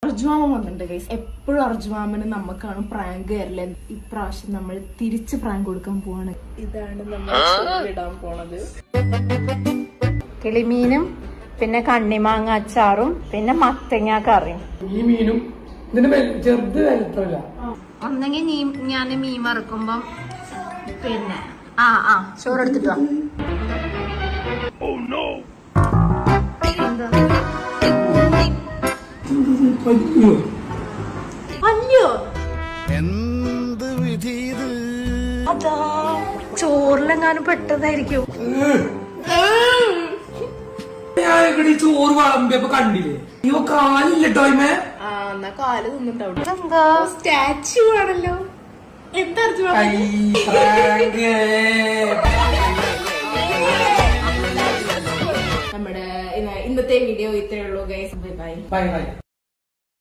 അർജുമാമൻ വന്നിട്ടുണ്ട് ഗൈസ്. എപ്പോഴും അർജുമാമന് നമുക്കാണ് പ്രാങ്ക് തരില്ല. ഇപ്രാവശ്യം നമ്മൾ തിരിച്ച് പ്രാങ്ക് കൊടുക്കാൻ പോവാണ്. ഇതാണ് നമ്മൾ ഇടാൻ പോണത്. കിളിമീനും പിന്നെ കണ്ണിമാങ്ങ അച്ചാറും പിന്നെ മത്തങ്ങ കറിയും. ഈ മീനും ചെറുത് വലുത്തല്ല. ഒന്നെങ്കിൽ ഞാൻ മീൻ വറുക്കുമ്പം പിന്നെ ചോറ് എടുത്തിട്ട് വാ. അല്ലയോ എന്ത് വിധി അതാ ചോറിലെങ്ങാനും പെട്ടതായിരിക്കും. ഞാൻ ചോറ് വളമ്പിയപ്പോ കണ്ടില്ലേ ഇവ കാലില്ലട്ടോ ഇമേ. എന്നാ കാല് തിന്നിട്ടുണ്ടാവും. എന്താ സ്റ്റാച്ചു ആണല്ലോ. എന്താ നമ്മുടെ ഇന്നത്തെ വീഡിയോ ഇത്രയേ ഉള്ളൂ guys. Bye bye. Bye bye.